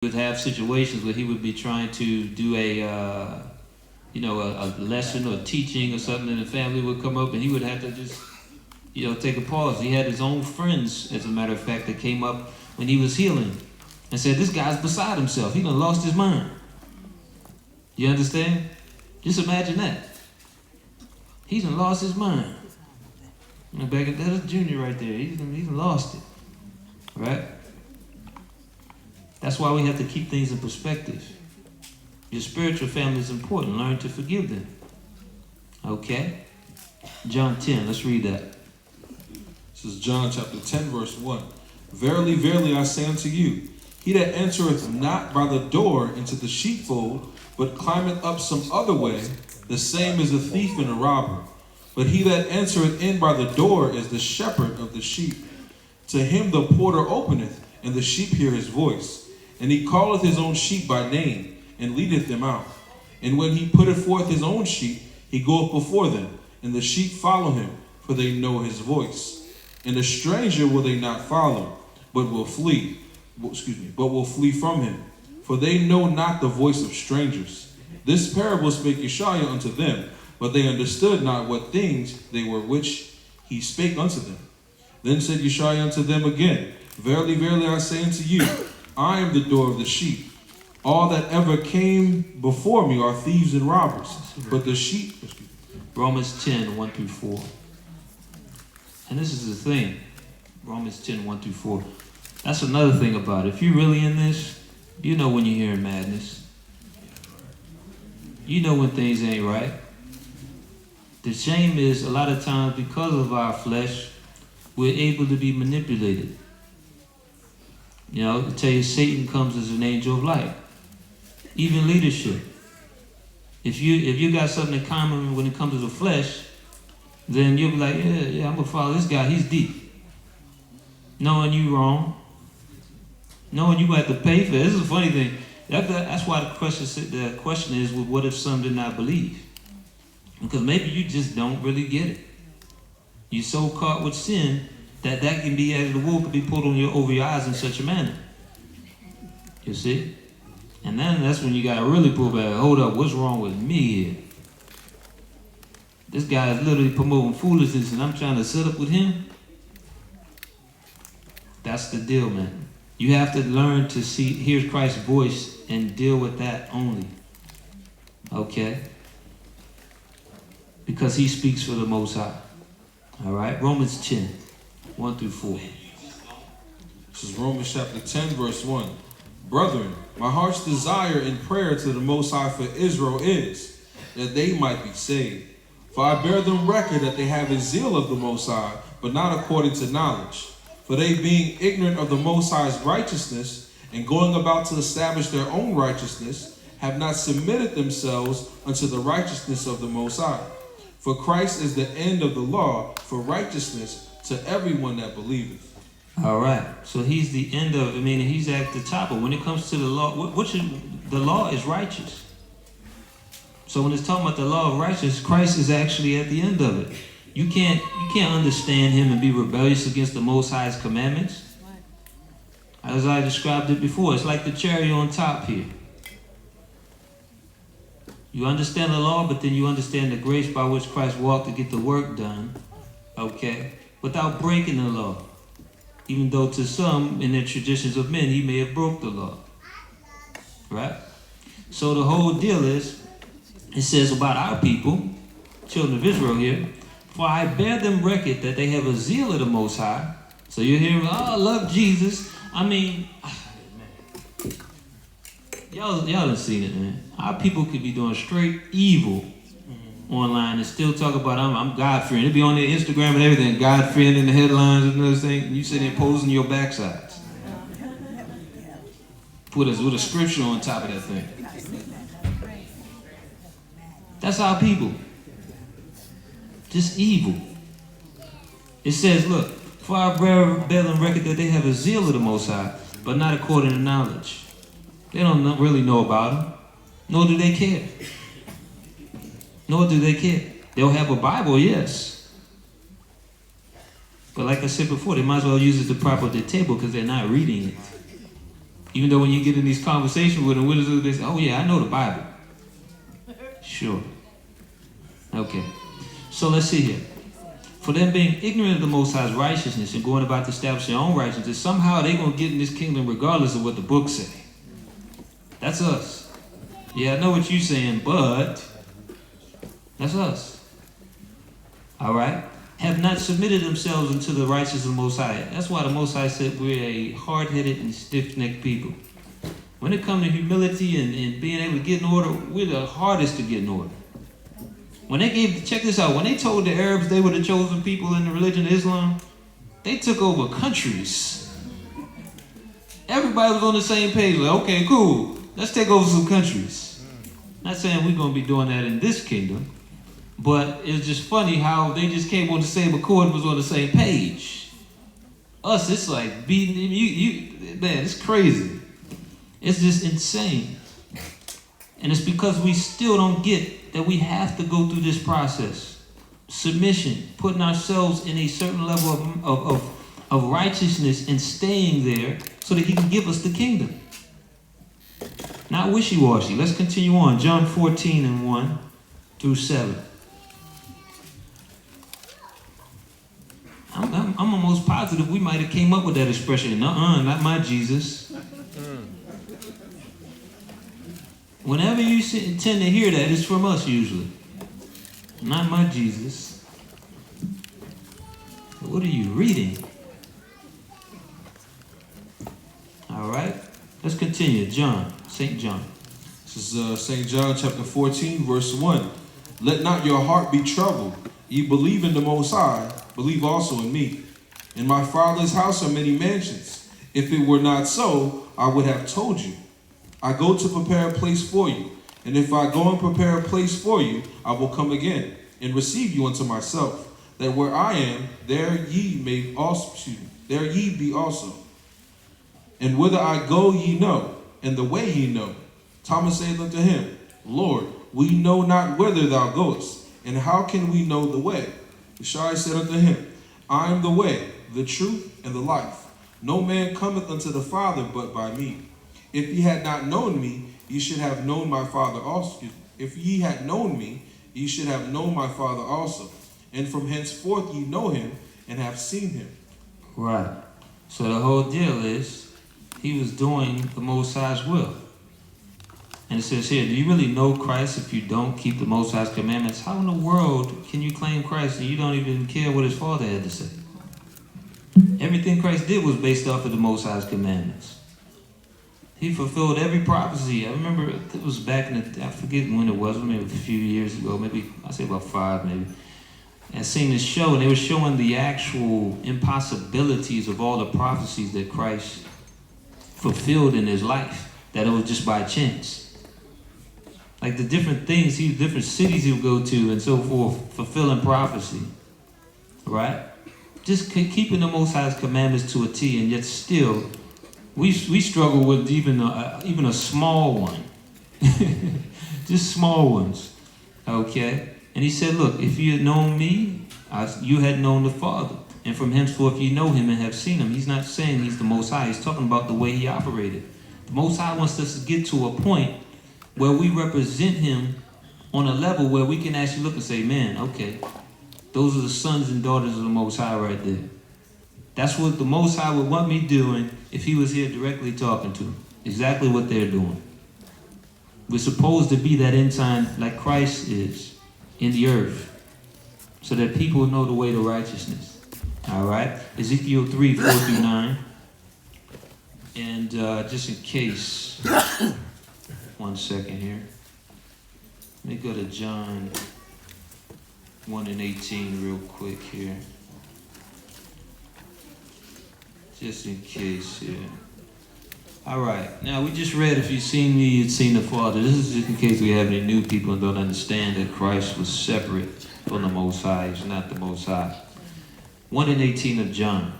would have situations where he would be trying to do a lesson or teaching or something, and the family would come up and he would have to just, take a pause. He had his own friends, as a matter of fact, that came up when he was healing and said, this guy's beside himself. He done lost his mind. You understand? Just imagine that. He done lost his mind. Back at that's Junior right there. He done lost it. Right? That's why we have to keep things in perspective. Your spiritual family is important. Learn to forgive them. Okay? John 10, let's read that. This is John chapter 10, verse 1. Verily, verily, I say unto you, he that entereth not by the door into the sheepfold, but climbeth up some other way, the same is a thief and a robber. But he that entereth in by the door is the shepherd of the sheep. To him the porter openeth, and the sheep hear his voice. And he calleth his own sheep by name, and leadeth them out. And when he putteth forth his own sheep, he goeth before them, and the sheep follow him, for they know his voice. And a stranger will they not follow, but will flee. But will flee from him, for they know not the voice of strangers. This parable spake Yeshua unto them, but they understood not what things they were which he spake unto them. Then said Yeshua unto them again, Verily, verily, I say unto you, I am the door of the sheep. All that ever came before me are thieves and robbers, but the sheep... Romans 10, 1 through 4. And this is the thing. Romans 10, 1 through 4. That's another thing about it. If you're really in this, you know when you're hearing madness. You know when things ain't right. The shame is, a lot of times, because of our flesh, we're able to be manipulated. To tell you, Satan comes as an angel of light. Even leadership. If you got something in common when it comes to the flesh, then you'll be like, yeah, I'm going to follow this guy. He's deep. Knowing you wrong. Knowing you have to pay for it. This is a funny thing. That's why the question is, well, what if some did not believe? Because maybe you just don't really get it. You're so caught with sin that can be, as the wool could be pulled over your eyes in such a manner. You see? And then that's when you got to really pull back. Hold up, what's wrong with me here? This guy is literally promoting foolishness and I'm trying to sit up with him. That's the deal, man. You have to learn to hear Christ's voice and deal with that only. Okay? Because he speaks for the Most High. All right? Romans 10, 1 through 4. This is Romans chapter 10, verse 1. Brethren, my heart's desire in prayer to the Most High for Israel is that they might be saved. For I bear them record that they have a zeal of the Most High, but not according to knowledge. For they, being ignorant of the Most High's righteousness, and going about to establish their own righteousness, have not submitted themselves unto the righteousness of the Most High. For Christ is the end of the law for righteousness to everyone that believeth. All right. So he's the end of it. I mean, he's at the top. But when it comes to the law, the law is righteous. So when it's talking about the law of righteousness, Christ is actually at the end of it. You can't understand him and be rebellious against the Most High's commandments. As I described it before, it's like the cherry on top here. You understand the law, but then you understand the grace by which Christ walked to get the work done, okay, without breaking the law. Even though to some, in their traditions of men, he may have broke the law. Right? So the whole deal is, it says about our people, children of Israel here, for I bear them record that they have a zeal of the Most High. So you're hearing, I love Jesus. I mean, y'all done seen it, man. Our people could be doing straight evil online and still talk about I'm God-fearing. It'll be on their Instagram and everything, God-fearing in the headlines and everything, and you sit there posing your backsides. With a scripture on top of that thing. That's our people. Just evil. It says, look, for I bear them record that they have a zeal of the Most High, but not according to knowledge. They don't really know about him, nor do they care. Nor do they care. They'll have a Bible, yes. But like I said before, they might as well use it to prop up their table because they're not reading it. Even though when you get in these conversations with them, they say, oh yeah, I know the Bible. Sure. Okay. So let's see here. For them being ignorant of the Most High's righteousness and going about to establish their own righteousness, somehow they're going to get in this kingdom regardless of what the books say. That's us. Yeah, I know what you're saying, but that's us. All right? Have not submitted themselves unto the righteousness of the Most High. That's why the Most High said we're a hard-headed and stiff-necked people. When it comes to humility and being able to get in order, we're the hardest to get in order. When they check this out, when they told the Arabs they were the chosen people in the religion of Islam, they took over countries. Everybody was on the same page, like, okay, cool, let's take over some countries. Not saying we're going to be doing that in this kingdom, but it's just funny how they just came on the same accord and was on the same page. Us, it's like beating, man, it's crazy. It's just insane. And it's because we still don't get that we have to go through this process. Submission, putting ourselves in a certain level of righteousness and staying there so that he can give us the kingdom. Not wishy-washy. Let's continue on. John 14 and 1 through 7. I'm almost positive we might have came up with that expression. Not my Jesus. Whenever you tend to hear that, it's from us usually. Not my Jesus. What are you reading? All right. Let's continue. John. St. John. This is St. John chapter 14, verse 1. Let not your heart be troubled. Ye believe in the Most High, believe also in me. In my Father's house are many mansions. If it were not so, I would have told you. I go to prepare a place for you. And if I go and prepare a place for you, I will come again and receive you unto myself, that where I am, there ye may also, there ye be also. And whither I go ye know, and the way ye know. Thomas saith unto him, Lord, we know not whither thou goest, and how can we know the way? Yeshua said unto him, I am the way, the truth, and the life. No man cometh unto the Father but by me. If ye had not known me, ye should have known my Father also. If ye had known me, ye should have known my Father also. And from henceforth ye know him and have seen him. Right. So the whole deal is, he was doing the Most High's will. And it says here, do you really know Christ if you don't keep the Most High's commandments? How in the world can you claim Christ and you don't even care what his Father had to say? Everything Christ did was based off of the Most High's commandments. He fulfilled every prophecy. I remember it was back in I forget when it was, maybe a few years ago, maybe, I'd say about 5 maybe. I seen this show, and they were showing the actual impossibilities of all the prophecies that Christ fulfilled in his life, that it was just by chance. Like the different things, different cities he would go to and so forth, fulfilling prophecy, right? Just keeping the Most High's commandments to a T, and yet still, we struggle with even a small one. Just small ones, okay? And he said, look, if you had known me, you had known the Father. And from henceforth you know him and have seen him. He's not saying he's the Most High. He's talking about the way he operated. The Most High wants us to get to a point where we represent him on a level where we can actually look and say, man, okay, those are the sons and daughters of the Most High right there. That's what the Most High would want me doing if he was here directly talking to them. Exactly what they're doing. We're supposed to be that end time like Christ is in the earth, so that people know the way to righteousness. All right? Ezekiel 3, 4 through 9. And just in case, 1 second here. Let me go to John 1 and 18 real quick here. Just in case here. All right. Now, we just read, if you've seen me, you've seen the Father. This is just in case we have any new people and don't understand that Christ was separate from the Most High. He's not the Most High. 1 and 18 of John.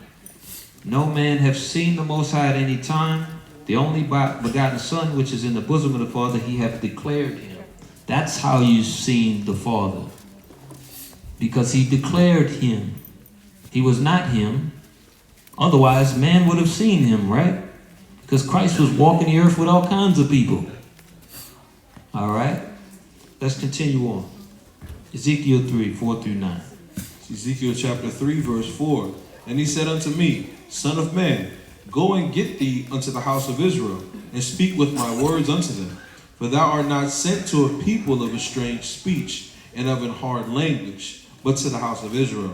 No man have seen the Most High at any time. The only begotten Son, which is in the bosom of the Father, he hath declared him. That's how you've seen the Father. Because he declared him. He was not him. Otherwise, man would have seen him, right? Because Christ was walking the earth with all kinds of people. All right? Let's continue on. Ezekiel 3, 4 through 9. Ezekiel chapter 3, verse 4. And he said unto me, Son of man, go and get thee unto the house of Israel, and speak with my words unto them. For thou art not sent to a people of a strange speech, and of an hard language, but to the house of Israel.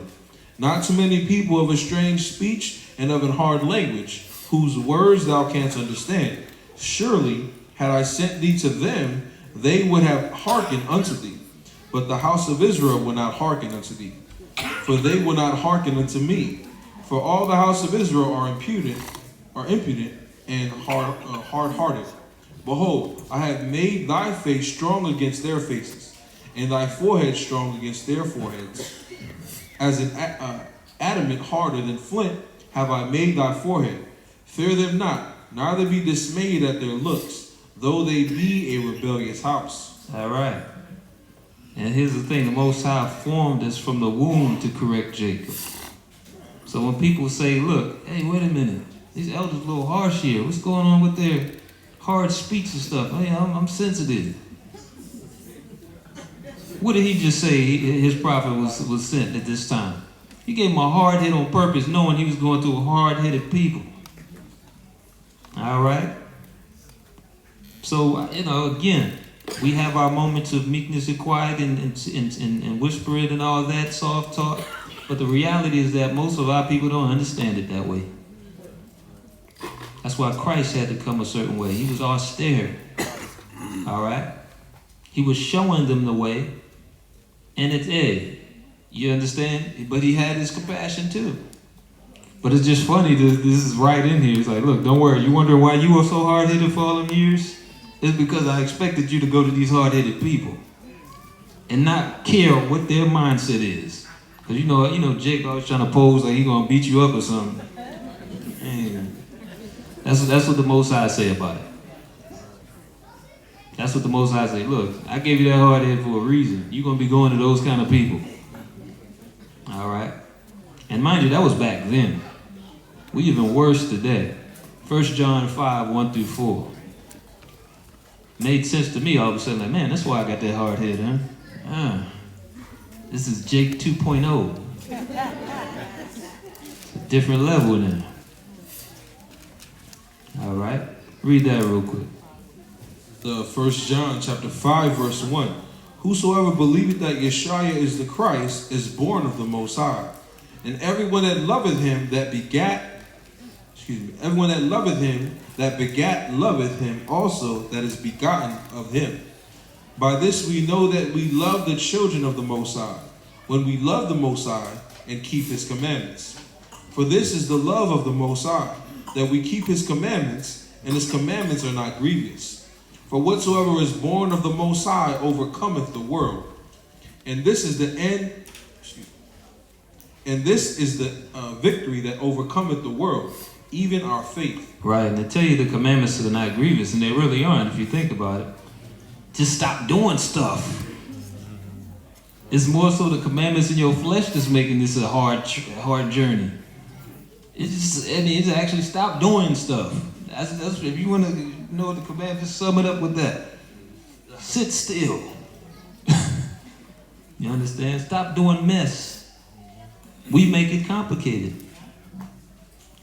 Not to many people of a strange speech, and of an hard language, whose words thou canst understand. Surely, had I sent thee to them, they would have hearkened unto thee. But the house of Israel will not hearken unto thee. For they will not hearken unto me. For all the house of Israel are impudent and hard-hearted. Behold, I have made thy face strong against their faces, and thy forehead strong against their foreheads. As an adamant harder than flint have I made thy forehead. Fear them not, neither be dismayed at their looks, though they be a rebellious house. All right. And here's the thing, the Most High formed us from the womb to correct Jacob. So when people say, look, hey, wait a minute, these elders are a little harsh here. What's going on with their hard speech and stuff? Hey, I'm sensitive. What did he just say his prophet was sent at this time? He gave him a hard hit on purpose, knowing he was going through a hard-headed people. All right? So, again, we have our moments of meekness and quiet and whispering and all that, soft talk. But the reality is that most of our people don't understand it that way. That's why Christ had to come a certain way. He was austere. All right? He was showing them the way. And it's you understand? But he had his compassion too. But it's just funny, this is right in here. It's like, look, don't worry. You wonder why you were so hard-headed for all them years? It's because I expected you to go to these hard-headed people and not care what their mindset is. Because you know, Jake always trying to pose like he's going to beat you up or something. Man, that's what the Most High say about it. That's what the Most High say. Look, I gave you that hard head for a reason. You're going to be going to those kind of people. All right? And mind you, that was back then. We even worse today. 1 John 5, 1 through 4. Made sense to me all of a sudden. Like, man, that's why I got that hard head, huh? This is Jake 2.0. It's a different level now. All right? Read that real quick. 1 John chapter 5, verse 1. Whosoever believeth that Yeshua is the Christ is born of the Most High. And everyone that loveth him that begat, everyone that loveth him that begat loveth him also that is begotten of him. By this we know that we love the children of the Most High, when we love the Most High and keep his commandments. For this is the love of the Most High, that we keep his commandments, and his commandments are not grievous. For whatsoever is born of the Most High overcometh the world. And this is the end. And this is the victory that overcometh the world, even our faith. Right, and they tell you the commandments are not grievous, and they really aren't if you think about it. Just stop doing stuff. It's more so the commandments in your flesh that's making this a hard journey. It's actually stop doing stuff. That's if you want to know the command, just sum it up with that. Sit still. You understand? Stop doing mess. We make it complicated.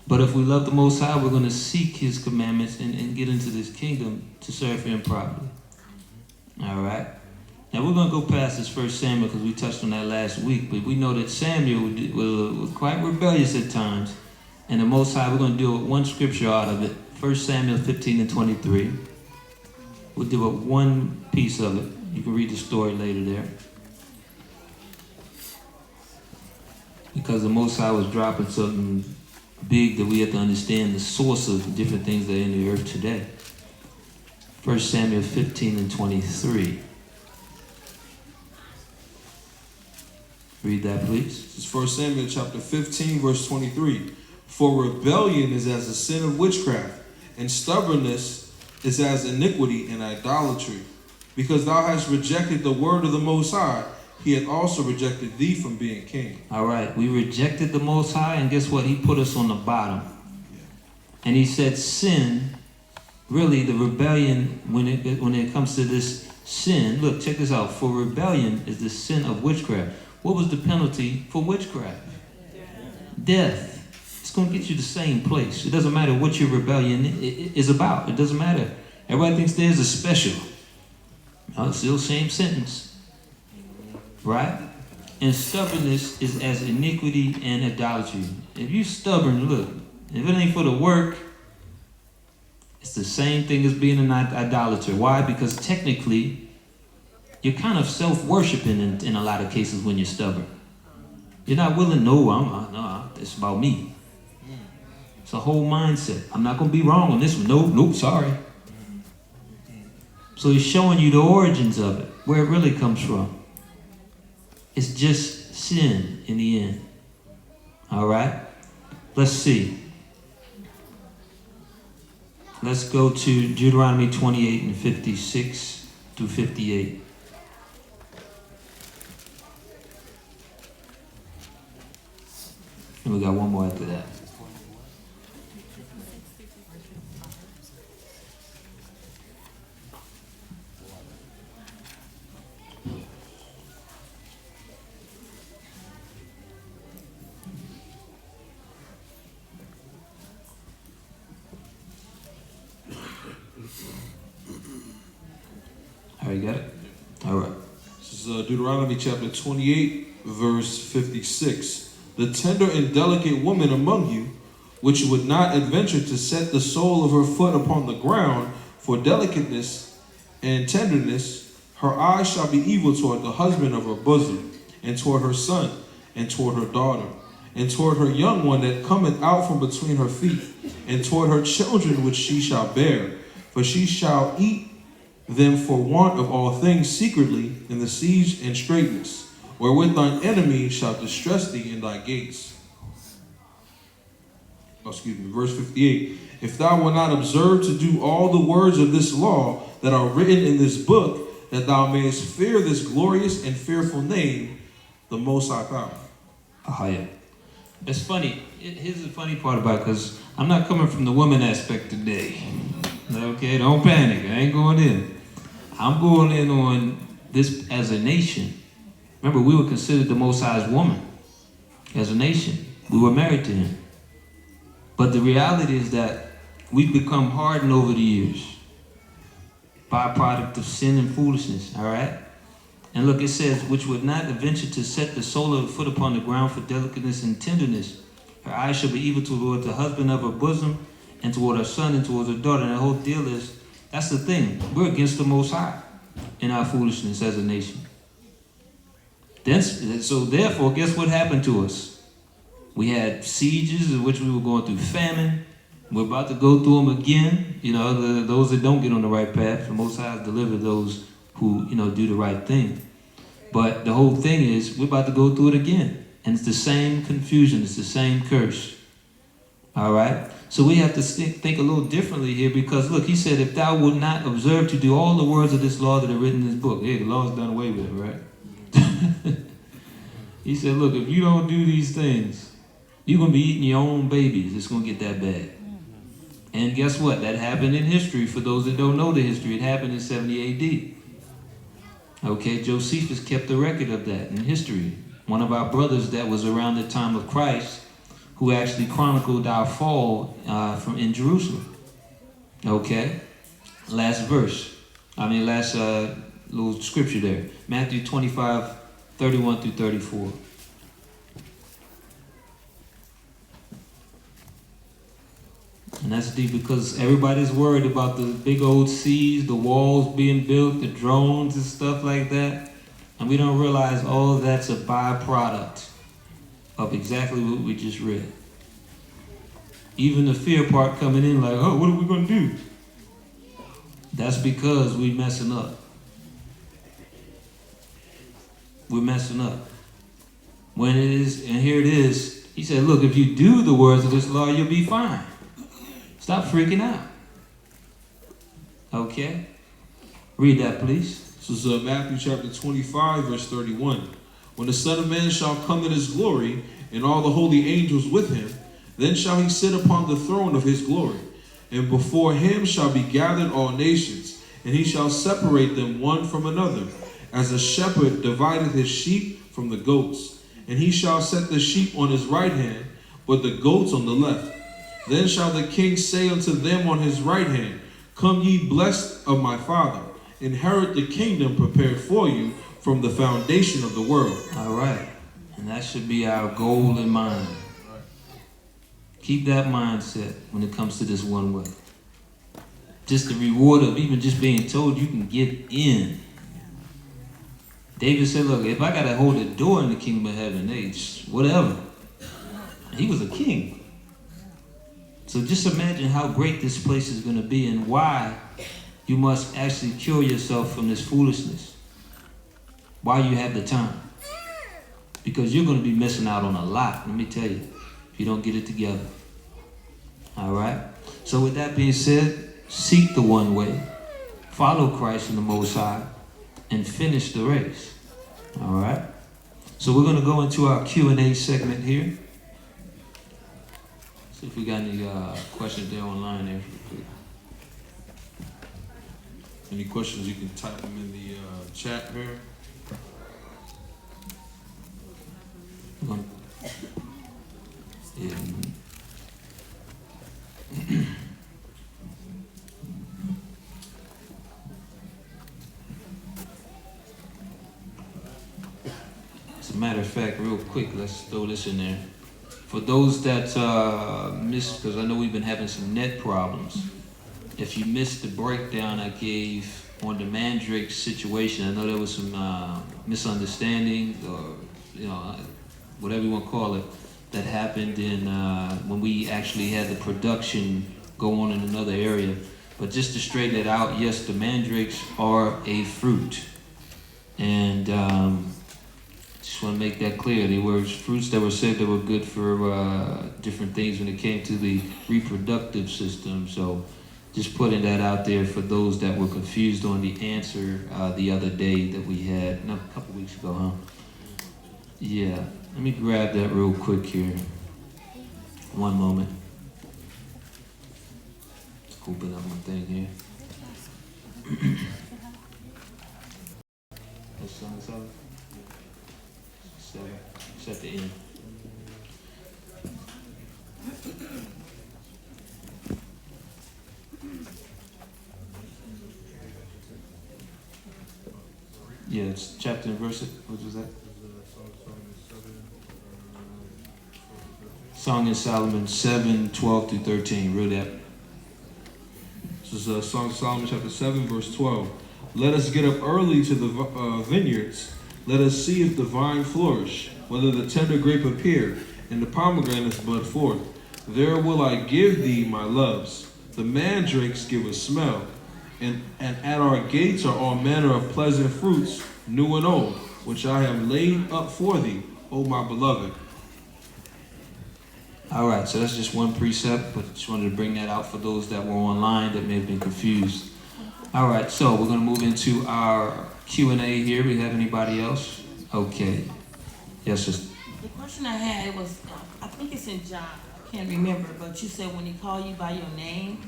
But if we love the Most High, we're going to seek his commandments and get into this kingdom to serve him properly. All right? Now we're going to go past this 1 Samuel because we touched on that last week. But we know that Samuel was quite rebellious at times. And the Most High, we're going to deal with one scripture out of it. 1 Samuel 15 and 23. We'll deal with one piece of it. You can read the story later there. Because the Most High was dropping something big that we have to understand the source of different things that are in the earth today. 1 Samuel 15 and 23. Read that, please. This is 1 Samuel chapter 15, verse 23. For rebellion is as the sin of witchcraft, and stubbornness is as iniquity and idolatry. Because thou hast rejected the word of the Most High, he hath also rejected thee from being king. All right, we rejected the Most High, and guess what? He put us on the bottom. And he said sin really the rebellion, when it comes to this sin, look, check this out. For rebellion is the sin of witchcraft. What was the penalty for witchcraft? Death. It's going to get you the same place. It doesn't matter what your rebellion is about. It doesn't matter. Everybody thinks theirs is special. No, it's still the same sentence. Right? And stubbornness is as iniquity and idolatry. If you're stubborn, look, if it ain't for the work, it's the same thing as being an idolater. Why? Because technically, you're kind of self-worshiping in a lot of cases when you're stubborn. You're not willing, no, it's about me. It's a whole mindset. I'm not going to be wrong on this one. Nope, sorry. So he's showing you the origins of it, where it really comes from. It's just sin in the end. All right? Let's see. Let's go to Deuteronomy 28 and 56 through 58. And we got one more after that. All right, you got it? All right. This is Deuteronomy chapter 28, verse 56. The tender and delicate woman among you, which would not adventure to set the sole of her foot upon the ground for delicateness and tenderness, her eyes shall be evil toward the husband of her bosom, and toward her son, and toward her daughter, and toward her young one that cometh out from between her feet, and toward her children which she shall bear. For she shall eat them for want of all things secretly in the siege and straitness, wherewith thine enemy shall distress thee in thy gates. Verse 58. If thou wilt not observe to do all the words of this law that are written in this book, that thou mayest fear this glorious and fearful name, the Most High Power. Yeah. It's funny. Here's the funny part about it, because I'm not coming from the woman aspect today. Okay, don't panic. I ain't going in. I'm going in on this as a nation. Remember, we were considered the Most High's woman as a nation. We were married to him. But the reality is that we've become hardened over the years. Byproduct of sin and foolishness, all right? And look, it says, which would not venture to set the sole of her foot upon the ground for delicateness and tenderness. Her eyes shall be evil toward the husband of her bosom, and toward her son, and toward her daughter. And the whole deal is, that's the thing. We're against the Most High in our foolishness as a nation. So therefore, guess what happened to us? We had sieges in which we were going through famine. We're about to go through them again. You know, those that don't get on the right path, the Most High deliver those who, do the right thing. But the whole thing is, we're about to go through it again. And it's the same confusion. It's the same curse. All right? So we have to think a little differently here, because, look, he said, if thou would not observe to do all the words of this law that are written in this book. Hey, the law's done away with it, right? He said, look, if you don't do these things, you're going to be eating your own babies. It's going to get that bad. And guess what? That happened in history. For those that don't know the history, it happened in 70 AD. Okay, Josephus kept the record of that in history. One of our brothers that was around the time of Christ, who actually chronicled our fall in Jerusalem. Okay? Last little scripture there. Matthew 25, 31 through 34. And that's deep, because everybody's worried about the big old seas, the walls being built, the drones and stuff like that. And we don't realize all of that's a byproduct of exactly what we just read. Even the fear part coming in like, oh, what are we going to do? That's because we're messing up. We're messing up. When it is, and here it is, he said, look, if you do the words of this law, you'll be fine. Stop freaking out. Okay? Read that, please. This is Matthew chapter 25, verse 31. When the Son of Man shall come in his glory, and all the holy angels with him, then shall he sit upon the throne of his glory. And before him shall be gathered all nations, and he shall separate them one from another, as a shepherd divideth his sheep from the goats. And he shall set the sheep on his right hand, but the goats on the left. Then shall the king say unto them on his right hand, Come ye blessed of my Father, inherit the kingdom prepared for you from the foundation of the world. All right. And that should be our goal in mind. Keep that mindset when it comes to this one way. Just the reward of even just being told you can get in. David said, look, if I got to hold the door in the kingdom of heaven, whatever. He was a king. So just imagine how great this place is going to be and why you must actually cure yourself from this foolishness while you have the time. Because you're going to be missing out on a lot, let me tell you, if you don't get it together. All right? So with that being said, seek the one way, follow Christ in the Most High, and finish the race. All right? So we're going to go into our Q&A segment here. See if we got any questions there online there. Any questions, you can type them in the chat here. Yeah. As a matter of fact, real quick, let's throw this in there. For those that missed, because I know we've been having some net problems, if you missed the breakdown I gave on the Mandrake situation, I know there was some misunderstanding or, whatever you want to call it, that happened in when we actually had the production go on in another area. But just to straighten it out, yes, the mandrakes are a fruit. And just want to make that clear. They were fruits that were said that were good for different things when it came to the reproductive system. So just putting that out there for those that were confused on the answer the other day that we had, a couple weeks ago, huh? Yeah, let me grab that real quick here. One moment. Let's open up my thing here. Let's sum this up. Set the end. Yeah, it's chapter and verse. What was that? Song of Solomon 7:12 through 13. Read that. This is Song of Solomon chapter 7, verse 12. Let us get up early to the vineyards. Let us see if the vine flourish, whether the tender grape appear, and the pomegranates bud forth. There will I give thee my loves. The mandrakes give a smell, and at our gates are all manner of pleasant fruits, new and old, which I have laid up for thee, O my beloved. All right, so that's just one precept, but just wanted to bring that out for those that were online that may have been confused. All right, so we're going to move into our Q&A here. We have anybody else? Okay. Yes, sister. The question I had was, I think it's in John. I can't remember, but you said when he called you by your name,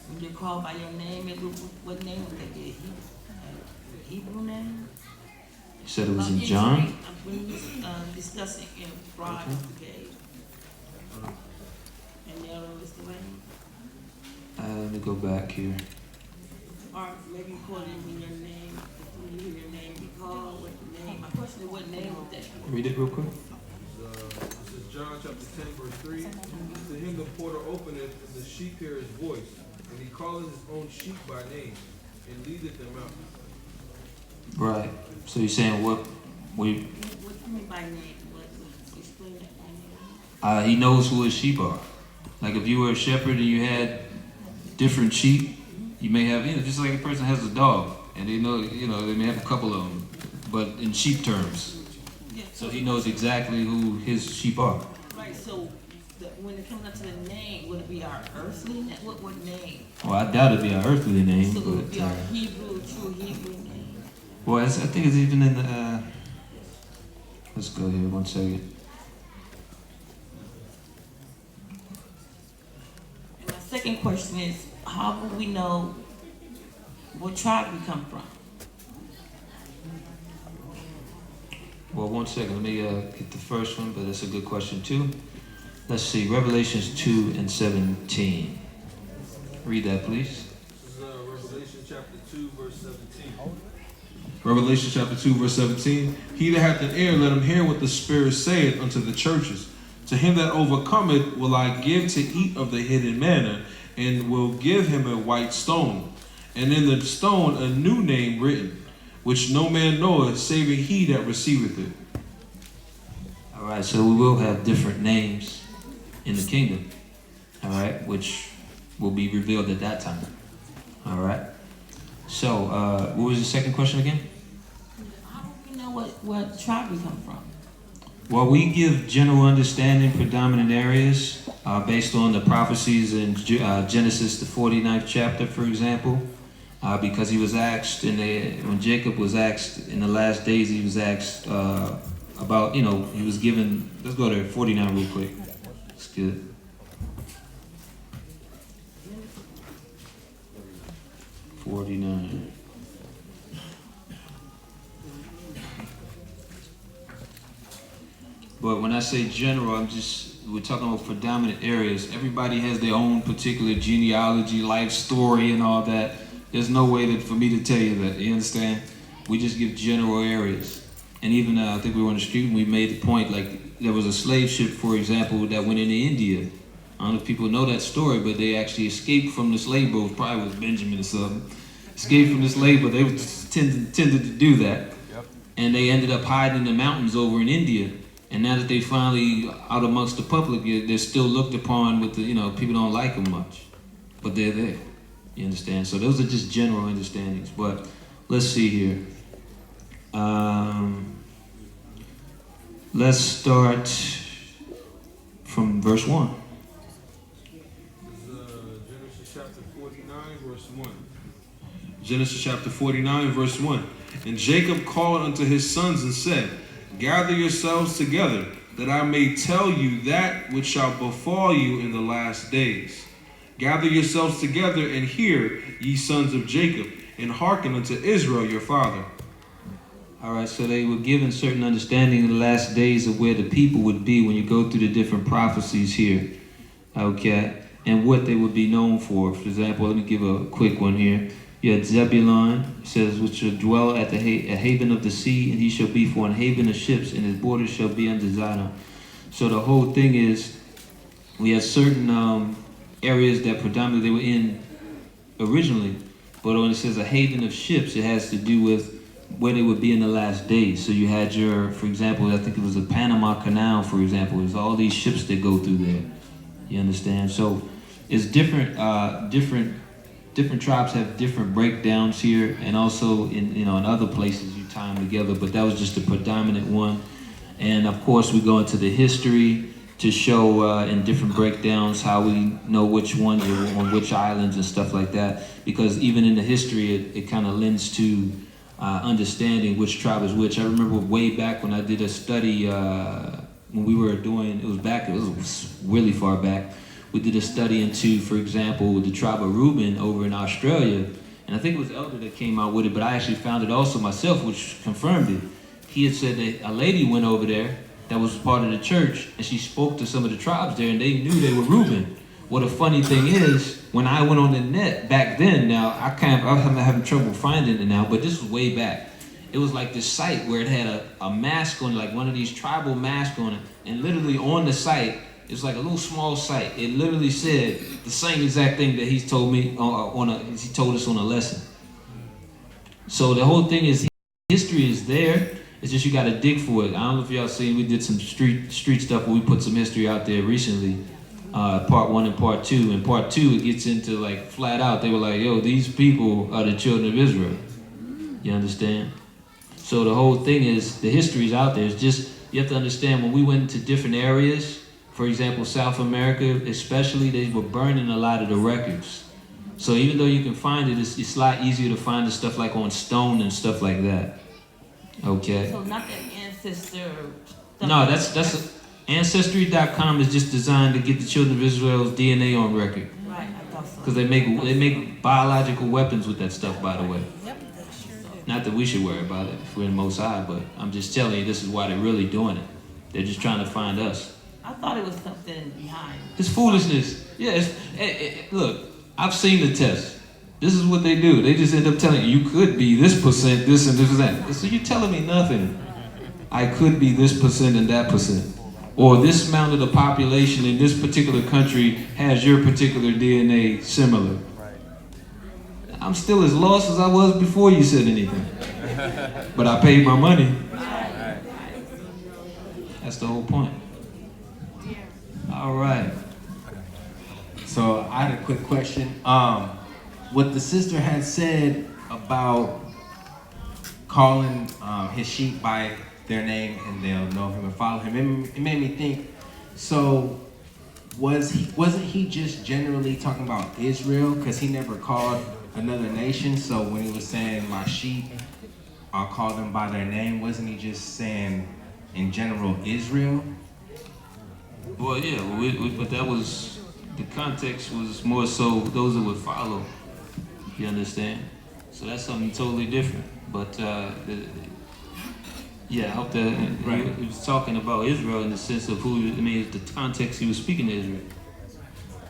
when you're called by your name, what name would that be? Hebrew name? You said it was in John? When we was discussing in broad, okay. And the other was the way. Let me go back here. Or maybe call it when your name, when you hear your name be called, what name? My question is, what name would that be? Read it real quick. This is John chapter 10, verse 3. To him the porter openeth, and the sheep hear his voice, and he calleth his own sheep by name, and leadeth them out. Right. So you're saying what What do you mean by name? What explain that by name? he knows who his sheep are. Like if you were a shepherd and you had different sheep, you may have, just like a person has a dog, and they know, they may have a couple of them, but in sheep terms. Yeah. So he knows exactly who his sheep are. Right, so when it comes up to the name, would it be our earthly name? What name? Well, I doubt it'd be our earthly name, So it would but be our Hebrew, true Hebrew name. well, I think it's even in the. Let's go here 1 second. And I second question is, how will we know what tribe we come from? Well, one second. Let me get the first one, but that's a good question too. Let's see. Revelations 2:17. Read that, please. This is Revelation chapter 2, verse 17. Revelation chapter 2, verse 17. He that hath an ear, let him hear what the Spirit saith unto the churches. To him that overcometh will I give to eat of the hidden manna, and will give him a white stone, and in the stone a new name written, which no man knoweth, saving he that receiveth it. All right, so we will have different names in the kingdom, all right, which will be revealed at that time. All right. So, what was the second question again? How do we know what tribe we come from? Well, we give general understanding, predominant areas, based on the prophecies in Genesis, the 49th chapter, for example, because he was asked, when Jacob was asked in the last days, he was asked about, he was given, let's go to 49 real quick. It's good. '49. But when I say general, we're talking about predominant areas. Everybody has their own particular genealogy, life story, and all that. There's no way for me to tell you that. You understand? We just give general areas. And even I think we were on the street and we made the point, like there was a slave ship, for example, that went into India. I don't know if people know that story, but they actually escaped from the slave boat. Probably was Benjamin or something. Escaped from the slave boat. They tended to do that. Yep. And they ended up hiding in the mountains over in India. And now that they finally out amongst the public, they're still looked upon with the, people don't like them much. But they're there. You understand? So those are just general understandings. But let's see here. Let's start from verse 1. Genesis chapter 49, verse 1. Genesis chapter 49, verse 1. And Jacob called unto his sons and said, Gather yourselves together, that I may tell you that which shall befall you in the last days. Gather yourselves together and hear, ye sons of Jacob, and hearken unto Israel your father. All right, so they were given certain understanding in the last days of where the people would be when you go through the different prophecies here, okay, and what they would be known for. For example, let me give a quick one here. You had Zebulun, it says, which shall dwell at the haven of the sea, and he shall be for an haven of ships, and his borders shall be unto Zion. So the whole thing is, we have certain areas that predominantly they were in originally, but when it says a haven of ships, it has to do with where they would be in the last days. So you had for example, I think it was the Panama Canal, for example. There's all these ships that go through there. You understand? So it's different tribes have different breakdowns here, and also in other places you tie them together, but that was just the predominant one. And of course we go into the history to show in different breakdowns how we know which ones are on which islands and stuff like that, because even in the history it kind of lends to understanding which tribe is which. I remember way back when I did a study when we were doing, it was really far back. We did a study into, for example, the tribe of Reuben over in Australia. And I think it was Elder that came out with it, but I actually found it also myself, which confirmed it. He had said that a lady went over there that was part of the church, and she spoke to some of the tribes there, and they knew they were Reuben. Well, the funny thing is, when I went on the net back then, now I'm having trouble finding it now, but this was way back. It was like this site where it had a mask on, like one of these tribal masks on it, and literally on the site, it's like a little small site. It literally said the same exact thing that he's told me he told us on a lesson. So the whole thing is, history is there. It's just you got to dig for it. I don't know if y'all seen, we did some street stuff where we put some history out there recently. Part 1 and part 2. In part 2, it gets into like flat out. They were like, yo, these people are the children of Israel. You understand? So the whole thing is, the history's out there. It's just, you have to understand, when we went into different areas, for example, South America especially, they were burning a lot of the records. So even though you can find it, it's a lot easier to find the stuff like on stone and stuff like that. Okay? So not that ancestor stuff. No, that's Ancestry.com is just designed to get the children of Israel's DNA on record. Right. Because they make biological weapons with that stuff, by the way. Not that we should worry about it if we're in the Most High, but I'm just telling you, this is why they're really doing it. They're just trying to find us. I thought it was something behind. It's foolishness. Yeah, look, I've seen the test. This is what they do. They just end up telling you could be this percent, this and this and that. So you're telling me nothing. I could be this percent and that percent. Or this amount of the population in this particular country has your particular DNA similar. I'm still as lost as I was before you said anything. But I paid my money. That's the whole point. All right. So I had a quick question. What the sister had said about calling his sheep by their name and they'll know him and follow him, it made me think, so wasn't he just generally talking about Israel? Because he never called another nation. So when he was saying my sheep, I'll call them by their name, wasn't he just saying in general Israel? Well, yeah, but that was, the context was more so those that would follow. You understand? So that's something totally different. But yeah, I hope that he was talking about Israel in the sense of the context he was speaking to Israel.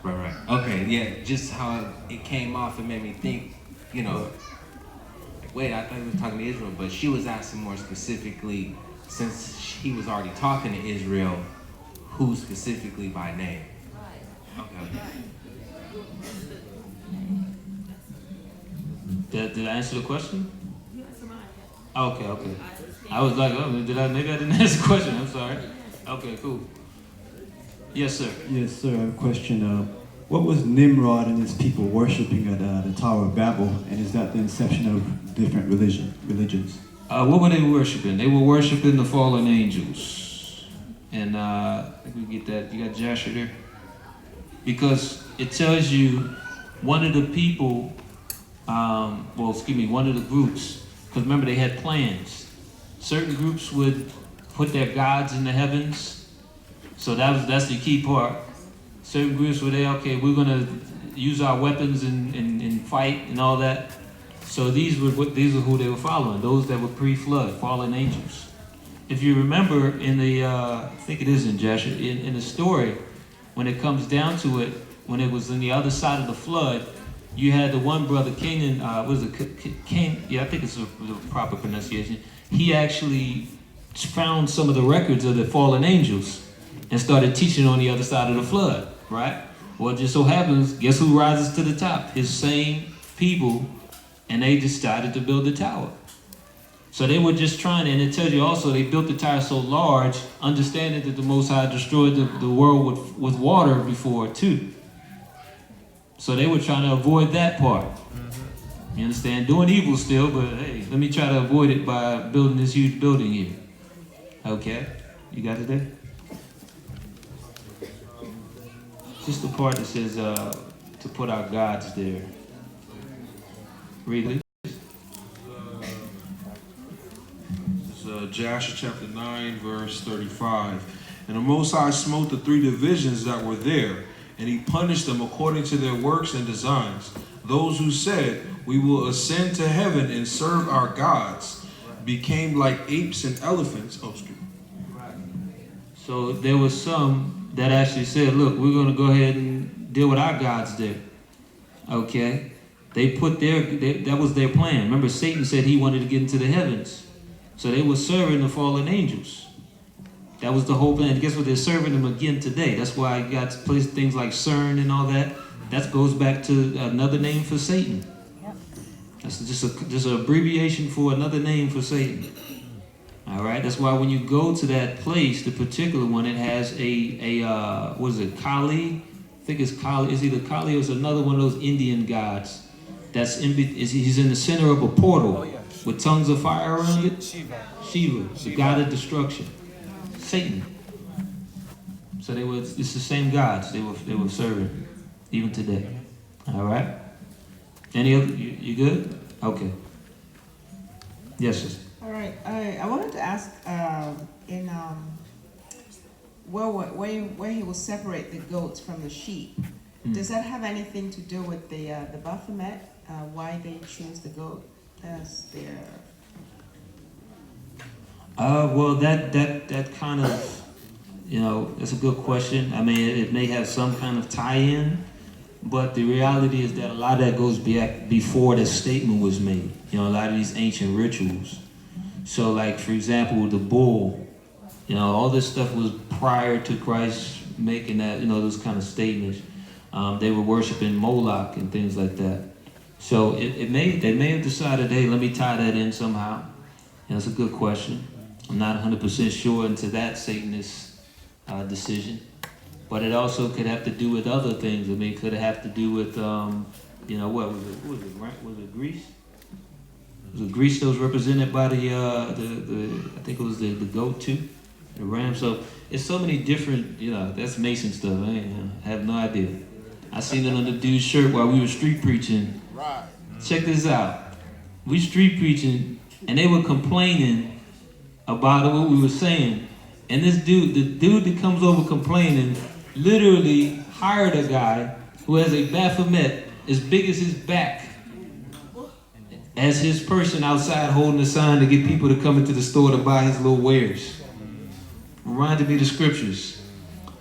Right. Okay, yeah, just how it came off, it made me think, wait, I thought he was talking to Israel, but she was asking more specifically, since he was already talking to Israel, who specifically by name? Okay. Did I answer the question? Okay. I was like, maybe I didn't answer the question. I'm sorry. Okay, cool. Yes, sir. Yes, sir. I have a question. What was Nimrod and his people worshiping at the Tower of Babel, and is that the inception of different religions? What were they worshiping? They were worshiping the fallen angels. And I think we get that. You got Jasher there? Because it tells you one of the people, one of the groups, because remember they had plans. Certain groups would put their gods in the heavens. So that's the key part. Certain groups were there, okay, we're gonna use our weapons and fight and all that. So these are who they were following, those that were pre-flood, fallen angels. If you remember in the, I think it is in Jasher, in the story, when it comes down to it, when it was on the other side of the flood, you had the one brother, Canaan, Cain? Yeah, I think it's the proper pronunciation. He actually found some of the records of the fallen angels and started teaching on the other side of the flood, right? Well, it just so happens, guess who rises to the top? His same people, and they decided to build the tower. So they were just trying, and it tells you also they built the tower so large, understanding that the Most High destroyed the world with water before too. So they were trying to avoid that part. You understand? Doing evil still, but hey, let me try to avoid it by building this huge building here. Okay? You got it there? Just the part that says to put our gods there. Read it. Jasher chapter 9, verse 35. And the Most High smote the three divisions that were there, and he punished them according to their works and designs. Those who said, we will ascend to heaven and serve our gods, became like apes and elephants. So there was some that actually said, look, we're going to go ahead and deal with our gods there. Okay? They put that was their plan. Remember, Satan said he wanted to get into the heavens. So they were serving the fallen angels. That was the whole plan. And guess what? They're serving them again today. That's why I got placed things like CERN and all that. That goes back to another name for Satan. That's just an abbreviation for another name for Satan. All right. That's why when you go to that place, the particular one, it has what is it? Kali. I think it's Kali. It's either Kali or it's another one of those Indian gods. He's in the center of a portal with tongues of fire around it. Shiva, the god of destruction. Satan. So it's the same gods they were serving even today. All right. Any other? You good? Okay. Yes, sister. All right. I wanted to ask where he will separate the goats from the sheep. Does that have anything to do with the Baphomet? Why they choose the goat as their? Well, that kind of, that's a good question. I mean, it may have some kind of tie-in, but the reality is that a lot of that goes back before the statement was made. A lot of these ancient rituals. So, like, for example, the bull, all this stuff was prior to Christ making that, those kind of statements. They were worshiping Moloch and things like that. So they may have decided, hey, let me tie that in somehow. That's a good question. I'm not 100% sure into that Satanist decision. But it also could have to do with other things. I mean, it could have to do with, what was it Greece? Was it Greece that was represented by the I think it was the goat too, the ram. So it's so many different, that's Mason stuff. I have no idea. I seen it on the dude's shirt while we were street preaching. Right. Check this out. We street preaching, and they were complaining about what we were saying. And this dude, the dude that comes over complaining, literally hired a guy who has a Baphomet as big as his back as his person outside holding a sign to get people to come into the store to buy his little wares. Reminded me of the scriptures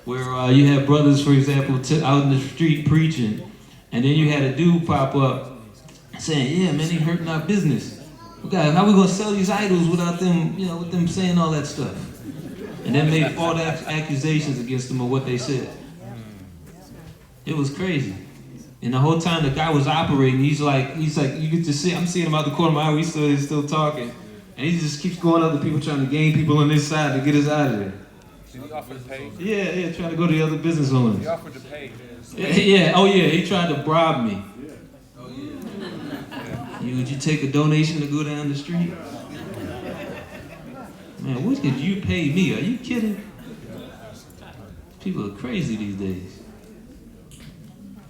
where you had brothers, for example, out in the street preaching, and then you had a dude pop up saying, yeah, man, they hurting our business. How we gonna sell these idols without them, with them saying all that stuff? And then made false accusations against them of what they said. It was crazy. And the whole time the guy was operating, he's like, you could just see, I'm seeing him out the corner of my eye, he's still talking. And he just keeps going up to people, trying to gain people on this side to get us out of there. Did he offer to pay? Yeah, trying to go to the other business owners. He offered to pay. Yeah, he tried to bribe me. Would you take a donation to go down the street? Man, what could you pay me? Are you kidding? People are crazy these days.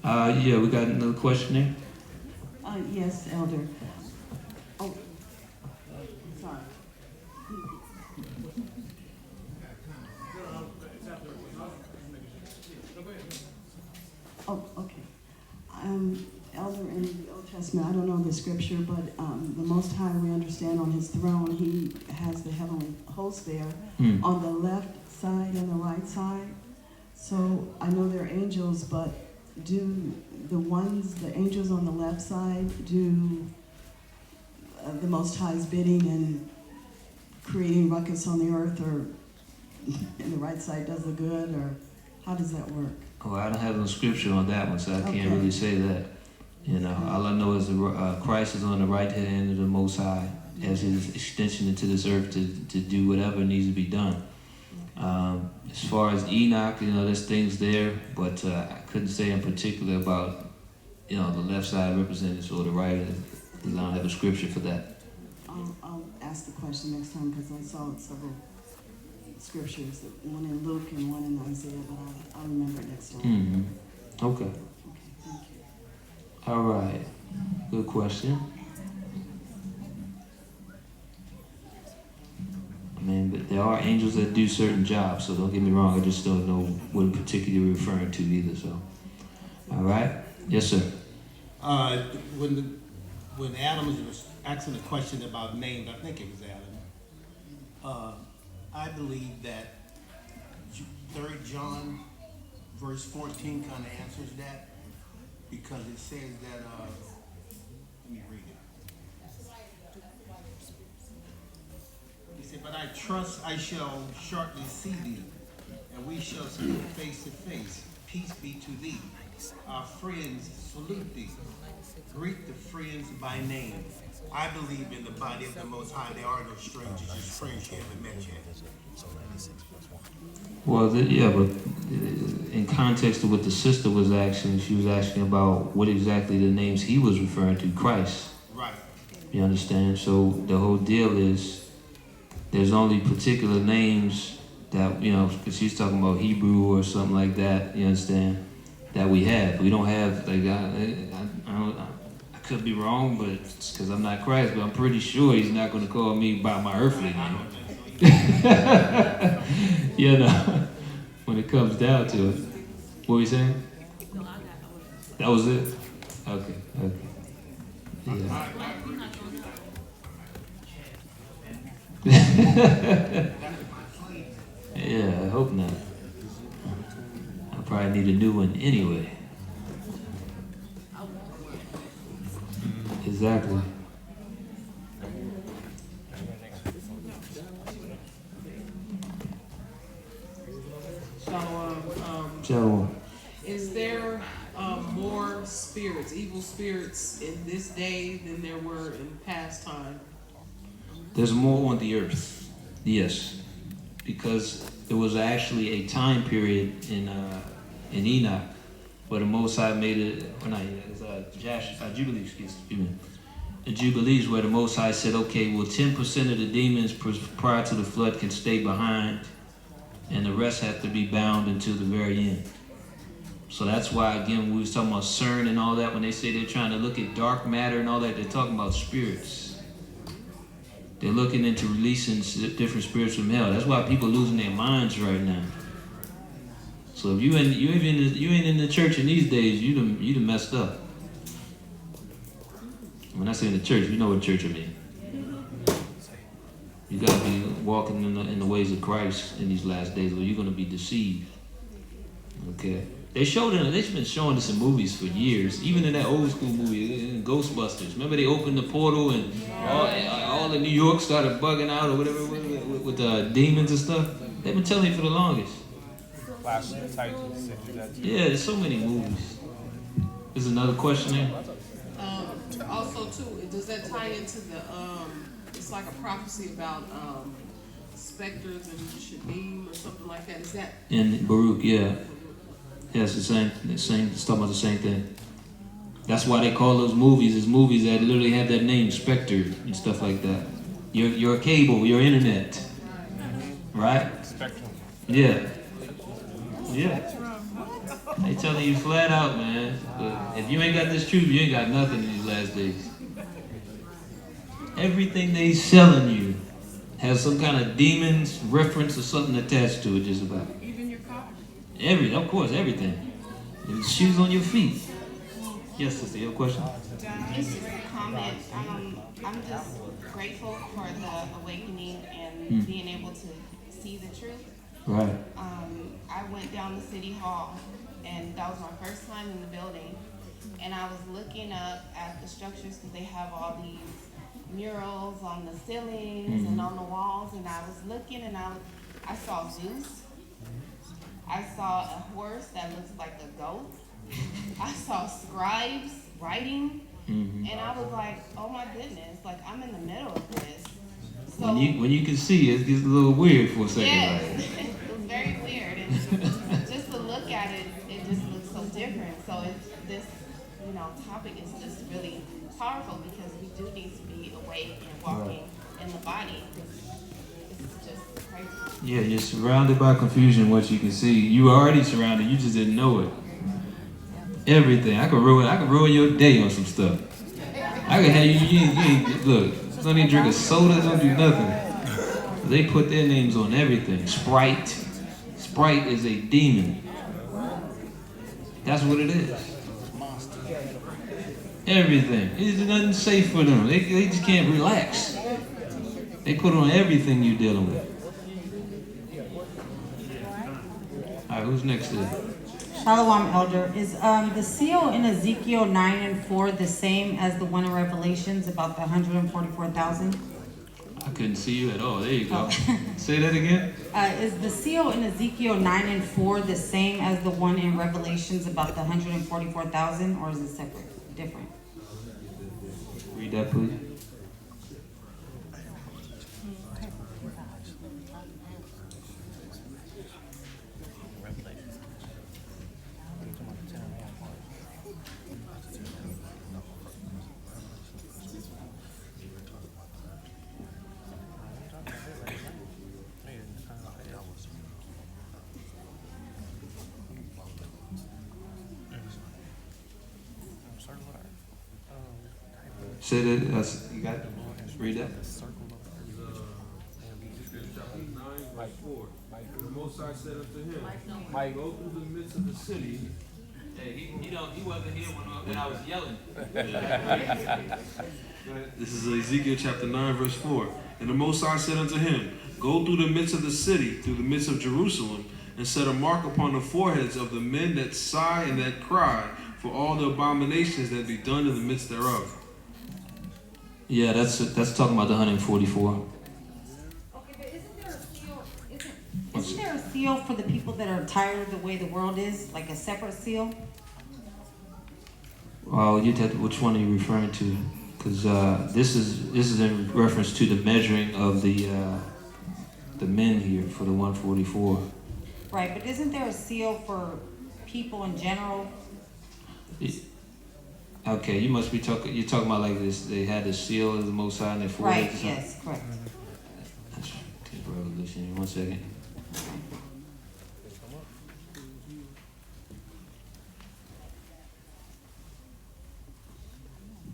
We got another question there. Yes, Elder. Oh, sorry. Oh, okay. Elder, in the Old Testament, I don't know the scripture, but the Most High, we understand on his throne, he has the heavenly host there on the left side and the right side. So I know they're angels, but do the angels on the left side do the Most High's bidding and creating ruckus on the earth, or and the right side does the good, or how does that work? Oh, I don't have no scripture on that one, so I can't really say that. All I know is Christ is on the right hand of the Most High as his extension into this earth to do whatever needs to be done. As far as Enoch, there's things there, but I couldn't say in particular about, the left side representatives or the right, because I don't have a scripture for that. I'll ask the question next time, because I saw several scriptures, one in Luke and one in Isaiah, but I'll remember it next time. Mm-hmm. Okay. Okay, thank you. All right. Good question. But there are angels that do certain jobs, so don't get me wrong, I just don't know what in particular you're referring to either, so. All right? Yes, sir. When Adam was asking the question about names, I think it was Adam, I believe that 3 John verse 14 kind of answers that, because it says that, let me read it. He said, but I trust I shall shortly see thee, and we shall speak face to face. Peace be to thee. Our friends salute thee. Greet the friends by name. I believe in the body of the Most High. There are no strangers, just friends you haven't met yet. Well, but in context of what the sister was asking, she was asking about what exactly the names he was referring to, Christ. Right. You understand? So the whole deal is there's only particular names that, because she's talking about Hebrew or something like that, you understand, that we have. We don't have, like, I could be wrong, but it's because I'm not Christ, but I'm pretty sure he's not going to call me by my earthly name. When it comes down to it. What were you saying? That was it? Okay. Yeah. Yeah, I hope not. I probably need a new one anyway. Exactly. So, is there more spirits, evil spirits, in this day than there were in past time? There's more on the earth. Yes. Because there was actually a time period in Enoch where the Most High made it, Jubilee, excuse me. The Jubilees where the Most High said, okay, well 10% of the demons prior to the flood can stay behind and the rest have to be bound until the very end. So that's why, again, when we was talking about CERN and all that, when they say they're trying to look at dark matter and all that, they're talking about spirits. They're looking into releasing different spirits from hell. That's why people are losing their minds right now. So if you ain't in the church in these days, you done messed up. When I say in the church, you know what church I mean. You gotta be walking in the ways of Christ in these last days, or you're gonna be deceived. Okay. They've been showing this in movies for years. Even in that old school movie, in Ghostbusters. Remember they opened the portal and all of New York started bugging out or whatever with the demons and stuff. They've been telling you for the longest. Flash of the Titans. Yeah, there's so many movies. There's another question there. Also, too, does that tie into the? It's like a prophecy about specters and Shadim or something like that. Is that? In Baruch, yeah. Yeah, it's the same. It's talking about the same thing. That's why they call those movies as movies that literally have that name, Spectre and stuff like that. Your cable, your internet, right? Spectrum. Yeah. Yeah. They telling you flat out, man. But if you ain't got this truth, you ain't got nothing in these last days. Everything they selling you has some kind of demons reference or something attached to it, just about. Even your car? Of course, everything. The shoes on your feet. Yes, sister, your question? Just a comment. I'm just grateful for the awakening and being able to see the truth. Right. I went down to City Hall, and that was my first time in the building. And I was looking up at the structures because they have all these murals on the ceilings and on the walls. And I was looking, and I saw Zeus. I saw a horse that looks like a goat. I saw scribes writing, and I was like, "Oh my goodness! Like I'm in the middle of this." So When you can see it, it gets a little weird for a second. yes, Like. it was very weird, and just to look at it, it just looks so different. So this topic is just really powerful because we do need to be awake and walking in the body. It's just crazy. Yeah, you're surrounded by confusion. What you can see, you were already surrounded. You just didn't know it. Everything. I can ruin your day on some stuff. I can have you look. Don't even drink a soda. Don't do nothing. They put their names on everything. Sprite is a demon. That's what it is. Everything. It's nothing safe for them. They just can't relax. They put on everything you're dealing with. All right, who's next there? Shalom, Elder. Is the seal in Ezekiel 9 and 4 the same as the one in Revelations about the 144,000? I couldn't see you at all. There you go. Say that again. Is the seal in Ezekiel 9 and 4 the same as the one in Revelations about the 144,000, or is it separate, different? Read that, please. Say that. You got it? Read that. The Most High said unto him, Go through the midst of the city, Hey, he wasn't here when I was yelling. This is Ezekiel chapter 9, verse 4. And the Most High said unto him, Go through the midst of the city, through the midst of Jerusalem, and set a mark upon the foreheads of the men that sigh and that cry for all the abominations that be done in the midst thereof. Yeah, that's talking about the 144. Okay, but isn't there a seal? Isn't there a seal for the people that are tired of the way the world is, like a separate seal? Well, which one are you referring to? Because this is in reference to the measuring of the men here for the 144. Right, but isn't there a seal for people in general? Okay, you must be talking. You're talking about like this. They had the seal of the Most High in their forehead. Right. Yes. Correct. That's Revelation. 1 second.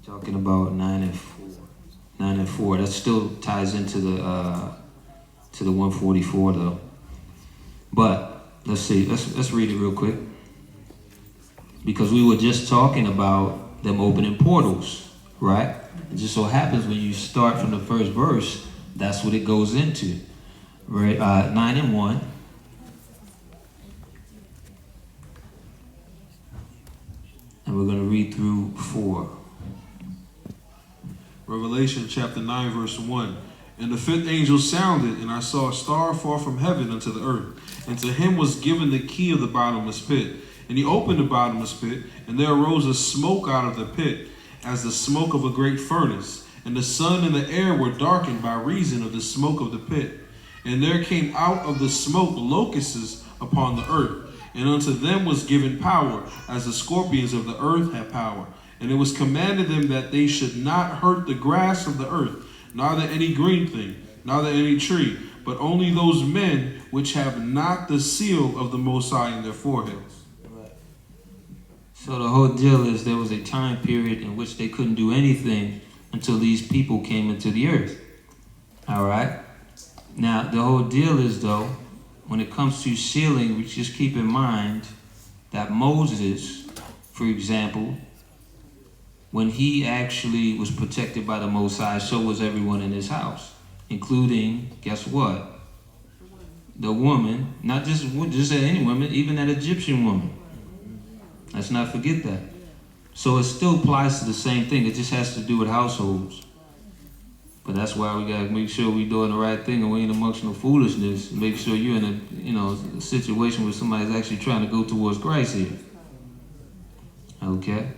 Talking about 9 and 4. 9 and 4. That still ties into the 144 though. But let's see. Let's read it real quick. Because we were just talking about them opening portals, right? It just so happens when you start from the first verse, that's what it goes into. Right? 9 and 1. And we're going to read through 4. Revelation chapter 9, verse 1. And the fifth angel sounded, and I saw a star fall from heaven unto the earth. And to him was given the key of the bottomless pit. And he opened the bottomless pit, and there arose a smoke out of the pit, as the smoke of a great furnace. And the sun and the air were darkened by reason of the smoke of the pit. And there came out of the smoke locusts upon the earth. And unto them was given power, as the scorpions of the earth have power. And it was commanded them that they should not hurt the grass of the earth, neither any green thing, neither any tree, but only those men which have not the seal of the Most High in their foreheads. So the whole deal is there was a time period in which they couldn't do anything until these people came into the earth. All right? Now, the whole deal is, though, when it comes to sealing, we just keep in mind that Moses, for example, when he actually was protected by the Most High, so was everyone in his house, including, guess what? The woman, not just any woman, even that Egyptian woman. Let's not forget that. So it still applies to the same thing. It just has to do with households. But that's why we gotta make sure we're doing the right thing and we ain't amongst no foolishness. Make sure you're in a situation where somebody's actually trying to go towards Christ here. Okay.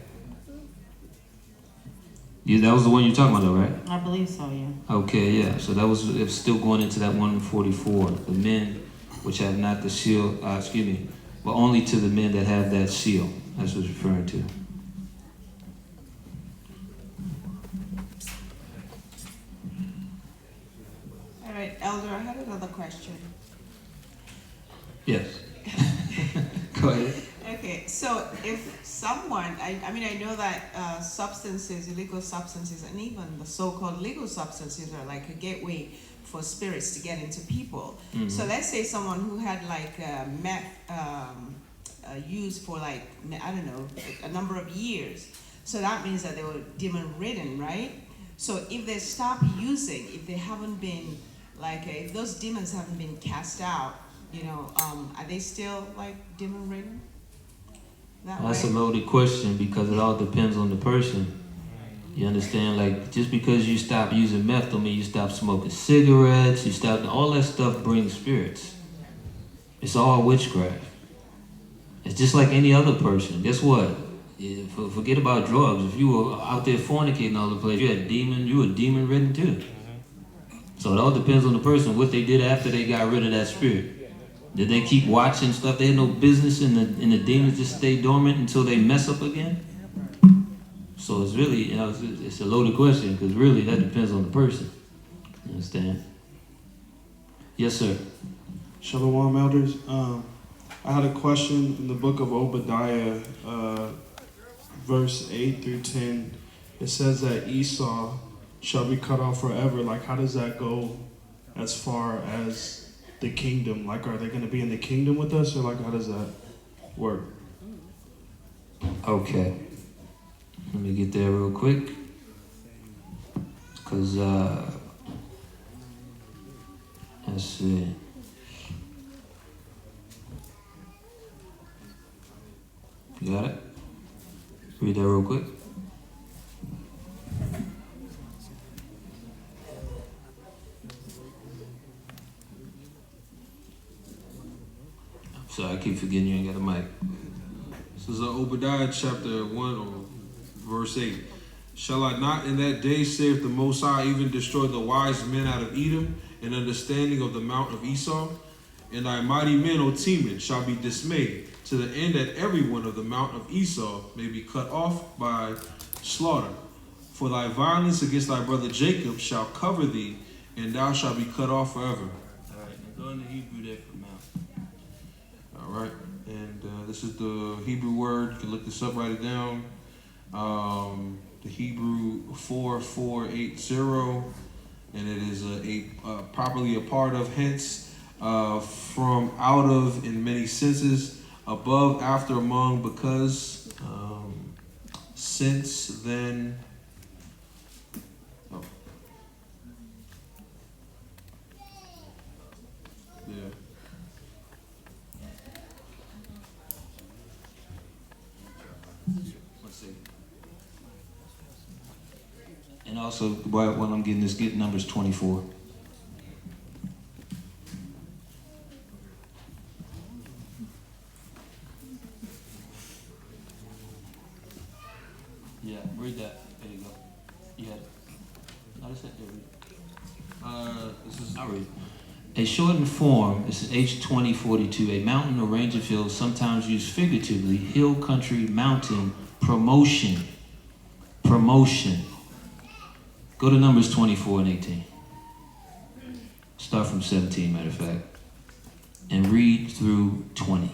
Yeah, that was the one you're talking about, though, right? I believe so. Yeah. Okay, yeah. So it's still going into that 144. The men which have not the seal. But only to the men that have that seal. That's what it's referring to. All right, Elder, I had another question. Yes. Go ahead. Okay, so if someone, I know that substances, illegal substances, and even the so-called legal substances are like a gateway for spirits to get into people. Mm-hmm. So let's say someone who had like meth used for like, I don't know, a number of years. So that means that they were demon-ridden, right? So if they stop using, if they haven't been, like, if those demons haven't been cast out, are they still like demon-ridden? That's a loaded question because it all depends on the person. You understand? Like, just because you stop using meth don't mean you stop smoking cigarettes, all that stuff brings spirits. It's all witchcraft. It's just like any other person. Guess what? Forget about drugs. If you were out there fornicating all the place, you were demon-ridden too. So it all depends on the person, what they did after they got rid of that spirit. Did they keep watching stuff? They had no business and the demons just stay dormant until they mess up again? So it's really, it's a loaded question because really that depends on the person. You understand? Yes, sir. Shalom, elders. I had a question in the book of Obadiah, verse 8 through 10. It says that Esau shall be cut off forever. Like, how does that go as far as the kingdom? Like, are they going to be in the kingdom with us, or like, how does that work? Okay. Let me get there real quick. Because, let's see. You got it? Read that real quick. I'm sorry, I keep forgetting you ain't got a mic. This is Obadiah chapter 1 or verse 8. Shall I not in that day, saith the Most High, even destroy the wise men out of Edom, and understanding of the mount of Esau? And thy mighty men, O Teman, shall be dismayed, to the end that every one of the mount of Esau may be cut off by slaughter. For thy violence against thy brother Jacob shall cover thee, and thou shalt be cut off forever. All right, now go into Hebrew there for now. All right, and this is the Hebrew word. You can look this up, write it down. The Hebrew 4480, and it is properly a part of, hence, from, out of, in many senses, above, after, among, because, since, then. Oh. Yeah. Let's see. And also, while I'm getting this, get Numbers 24. Yeah, read that. There you go. You had it. No, that's it. Read it. This is. I'll read it. A shortened form, this is H2042, a mountain or range of hills, sometimes used figuratively, hill country, mountain, promotion. Promotion. Go to Numbers 24 and 18. Start from 17, matter of fact. And read through 20.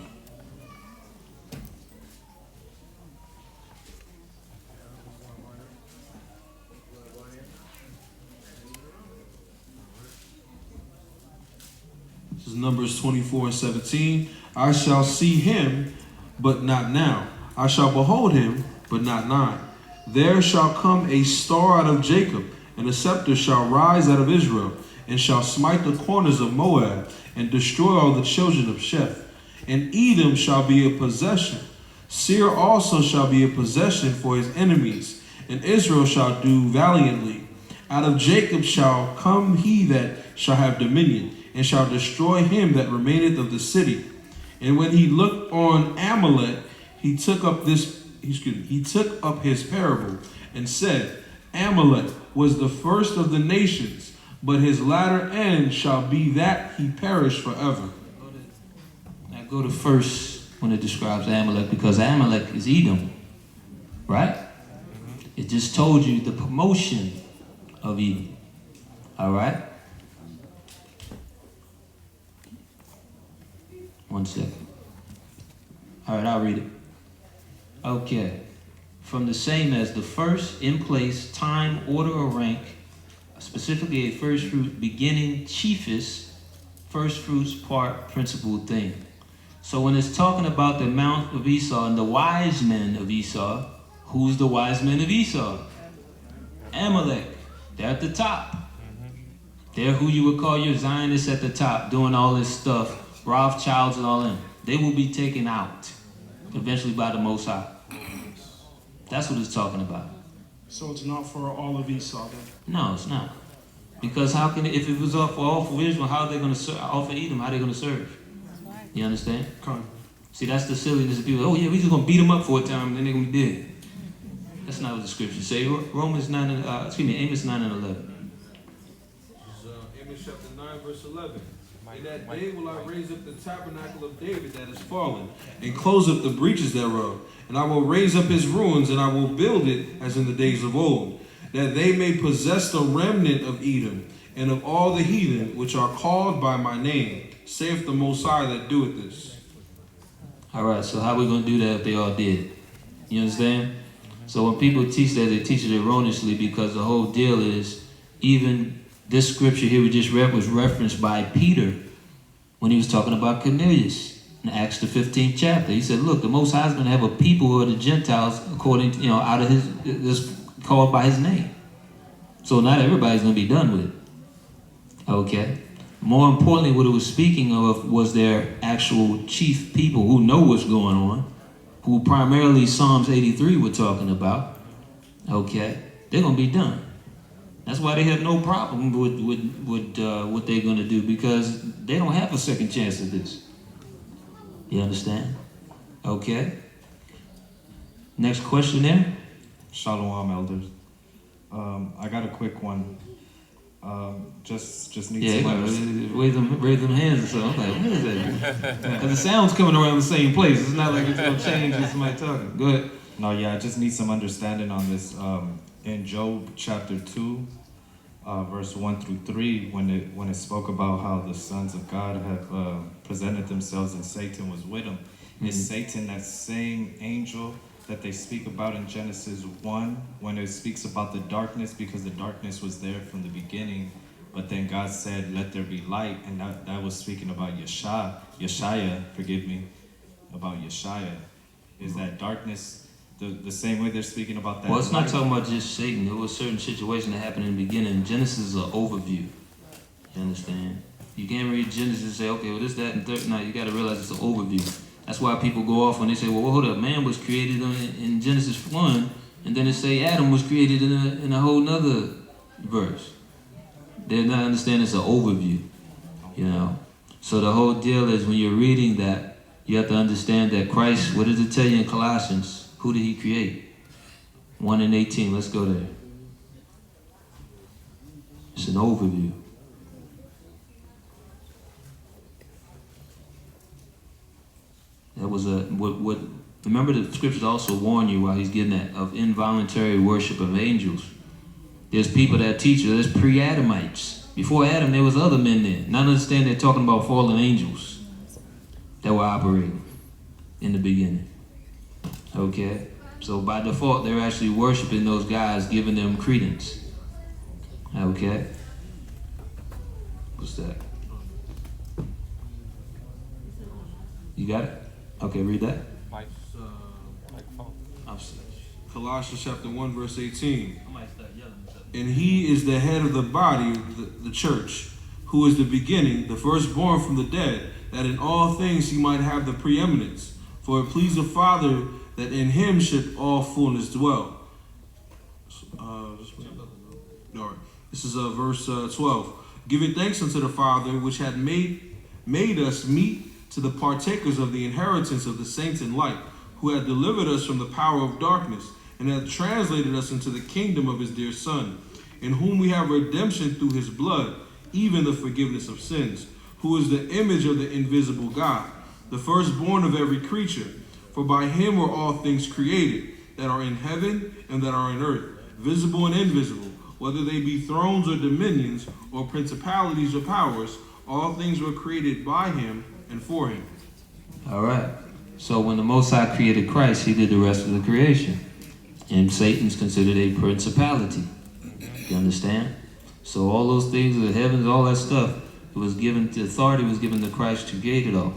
This is Numbers 24 and 17. I shall see him, but not now. I shall behold him, but not nigh. There shall come a star out of Jacob, and a scepter shall rise out of Israel, and shall smite the corners of Moab, and destroy all the children of Sheph. And Edom shall be a possession. Seir also shall be a possession for his enemies, and Israel shall do valiantly. Out of Jacob shall come he that shall have dominion, and shall destroy him that remaineth of the city. And when he looked on Amalek, he took up his parable, and said, Amalek was the first of the nations, but his latter end shall be that he perish forever. Now go to first when it describes Amalek, because Amalek is Edom, right? It just told you the promotion of Edom, all right? 1 second. All right, I'll read it. Okay. From the same as the first, in place, time, order, or rank, specifically a first fruit, beginning, chiefest, first fruits, part, principal thing. So when it's talking about the mount of Esau and the wise men of Esau, who's the wise men of Esau? Amalek. They're at the top. They're who you would call your Zionists at the top, doing all this stuff. Rothschilds and all them. They will be taken out eventually by the Most High. That's what it's talking about. So it's not for all of Esau then? No, it's not. Because how can if it was all for Israel, how are they going to serve? All for Edom, how are they going to serve? You understand? Okay. See, that's the silliness of people. Oh yeah, we just going to beat them up for a time, and then they're going to be dead. That's not what the scriptures say. Amos 9 and 11. Amos chapter 9, verse 11. In that day will I raise up the tabernacle of David that is fallen, and close up the breaches thereof. And I will raise up his ruins, and I will build it as in the days of old, that they may possess the remnant of Edom, and of all the heathen which are called by my name, saith the Most High that doeth this. All right, so how are we going to do that if they all did? You understand? So when people teach that, they teach it erroneously, because the whole deal is, even this scripture here we just read was referenced by Peter when he was talking about Cornelius. In Acts the 15th chapter, he said, look, the Most High is going to have a people who are the Gentiles according to, out of this called by his name. So not everybody's going to be done with it. Okay. More importantly, what it was speaking of was their actual chief people who know what's going on, who primarily Psalms 83 we're talking about. Okay. They're going to be done. That's why they have no problem with what they're going to do, because they don't have a second chance at this. You understand? Okay. Next question there. Shalom, elders. I got a quick one. Just need some raise them hands or something. I'm like, what is that? Because the sound's coming around the same place. It's not like it's going to change with somebody talking. Go ahead. No, yeah, I just need some understanding on this. In Job chapter 2, verse 1 through 3, when it spoke about how the sons of God have presented themselves and Satan was with them, is Satan that same angel that they speak about in Genesis 1 when it speaks about the darkness, because the darkness was there from the beginning, but then God said, let there be light, and that was speaking about Yeshaya, forgive me, about Yeshaya. Is that darkness the same way they're speaking about that? Well, it's not talking about just Satan. There was a certain situation that happened in the beginning. Genesis is an overview. You understand? You can't read Genesis and say, okay, well, this, that, and third. No, you got to realize it's an overview. That's why people go off when they say, well, hold up, man was created in Genesis 1, and then it say Adam was created in a whole nother verse. They're not understanding it's an overview, So the whole deal is when you're reading that, you have to understand that Christ, what does it tell you in Colossians? Who did he create? 1:18, let's go there. It's an overview. That was remember the scriptures also warn you while he's getting that of involuntary worship of angels. There's people that teach you, there's pre-Adamites. Before Adam, there was other men there. Not understand they're talking about fallen angels that were operating in the beginning. Okay? So by default, they're actually worshiping those guys, giving them credence. Okay? What's that? You got it? Okay, read that. Colossians chapter 1, verse 18. And he is the head of the body, the church, who is the beginning, the firstborn from the dead, that in all things he might have the preeminence. For it pleased the Father that in him should all fullness dwell. This is verse 12. Giving thanks unto the Father, which had made us meet to the partakers of the inheritance of the saints in light, who had delivered us from the power of darkness, and hath translated us into the kingdom of his dear Son, in whom we have redemption through his blood, even the forgiveness of sins, who is the image of the invisible God, the firstborn of every creature. For by him were all things created, that are in heaven and that are in earth, visible and invisible, whether they be thrones or dominions, or principalities or powers. All things were created by him and for him. All right. So when the Most High created Christ, he did the rest of the creation. And Satan's considered a principality. You understand? So all those things, the heavens, all that stuff, it was given, the authority was given to Christ to create it all.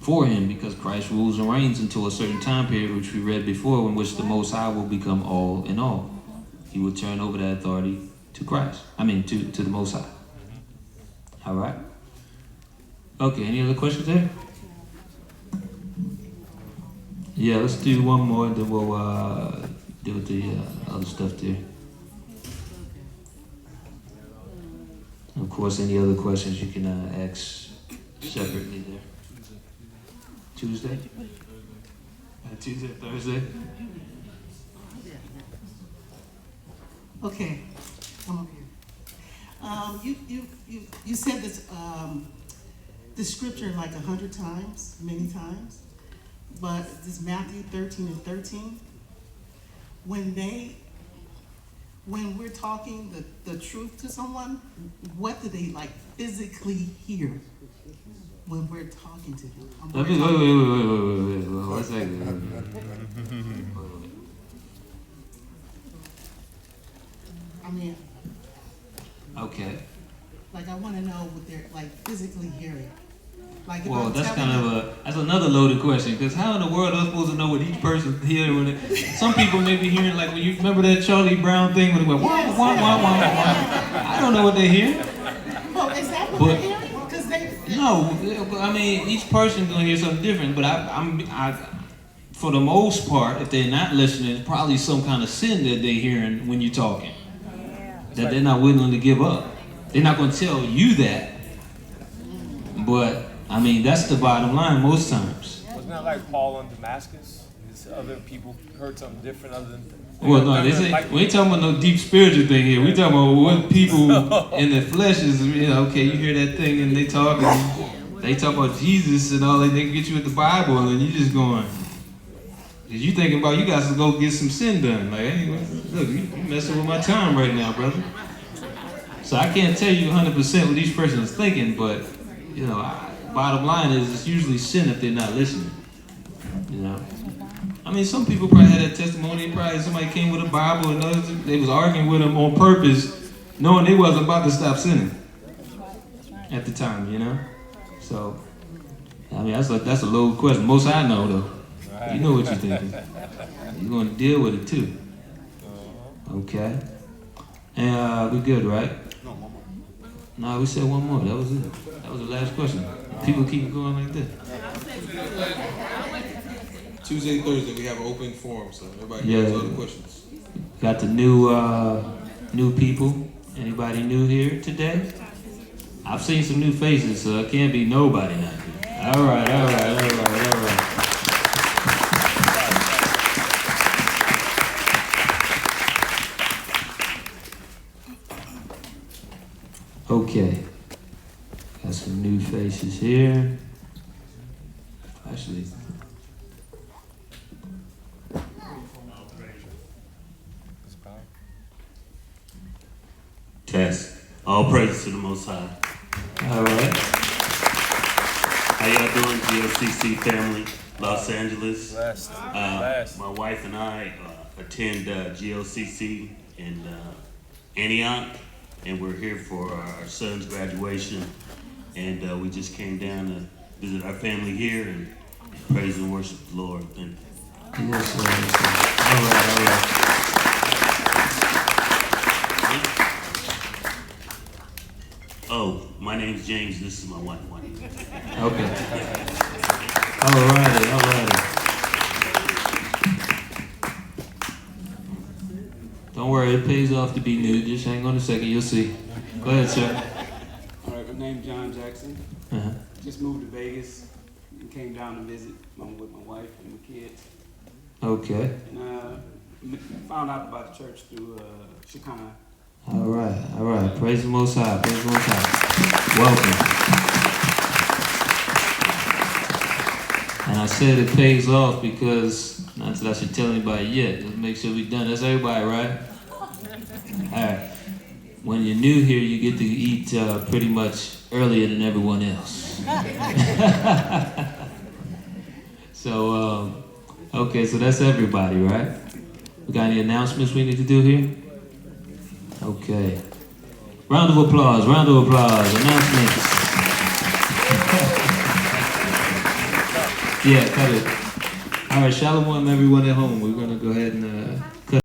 For him, because Christ rules and reigns until a certain time period, which we read before, in which the Most High will become all in all. He will turn over that authority to Christ. To the Most High. All right? Okay, any other questions there? Yeah, let's do one more, and then we'll deal with the other stuff there. And of course, any other questions you can ask separately there. Tuesday? Tuesday, Thursday? Okay, come up here. You said this scripture like 100 times, many times, but this Matthew 13:13. When we're talking the truth to someone, what do they like physically hear when we're talking to them? Wait. 1 second. I mean, okay. Like I want to know what they're like physically hearing. Like if Well, I'm that's telling kind you, of that's another loaded question. Because how in the world are we supposed to know what each person hear when it, some people may be hearing like when you remember that Charlie Brown thing when it went wah wah wah wah wah. I don't know what they hear. well, is that what But- they're hearing? Because they No, I mean each person gonna hear something different. But for the most part, if they're not listening, it's probably some kind of sin that they're hearing when you're talking. That they're not willing to give up. They're not gonna tell you that. But I mean that's the bottom line most times. Wasn't that like Paul in Damascus? His other people heard something different other than. Well, no, we ain't talking about no deep spiritual thing here. We talking about what people in the flesh is. You know, okay, you hear that thing and they talk about Jesus and all. They can get you at the Bible and you just going. Cause you thinking about you guys to go get some sin done. Like, hey, look, you messing with my time right now, brother. So I can't tell you 100% what each person is thinking, but you know, bottom line is it's usually sin if they're not listening. You know, I mean, some people probably had that testimony. Probably somebody came with a Bible and others, they was arguing with them on purpose, knowing they wasn't about to stop sinning at the time. You know, so I mean, that's a low question. Most I know though. You know what you're thinking. You're going to deal with it too. Okay. And we good, right? No, one more. No, we said one more. That was it. That was the last question. People keep going like this. Tuesday, Thursday, we have an open forum, so everybody can ask other questions. Got the new people. Anybody new here today? I've seen some new faces, so it can't be nobody not here. All right. Okay, got some new faces here. Actually, Test. All praise to the Most High. all right. How y'all doing, GLCC family, Los Angeles? Blessed. My wife and I attend GLCC in Antioch, and we're here for our son's graduation. And we just came down to visit our family here and praise and worship the Lord. Thank you. Yes, sir. All right. Oh, my name's James. This is my wife. Okay. All righty. Don't worry, it pays off to be new. Just hang on a second, you'll see. Go ahead, sir. All right, my name's John Jackson. Uh-huh. Just moved to Vegas and came down to visit with my wife and my kids. Okay. And found out about the church through Shekinah. All right. Praise the Most High. Welcome. And I said it pays off because, not that I should tell anybody yet, just make sure we're done. That's everybody, right? All right. When you're new here, you get to eat pretty much earlier than everyone else. So, okay, so that's everybody, right? We got any announcements we need to do here? Okay. Round of applause. Announcements. Yeah, cut it. All right, shalom everyone at home. We're going to go ahead and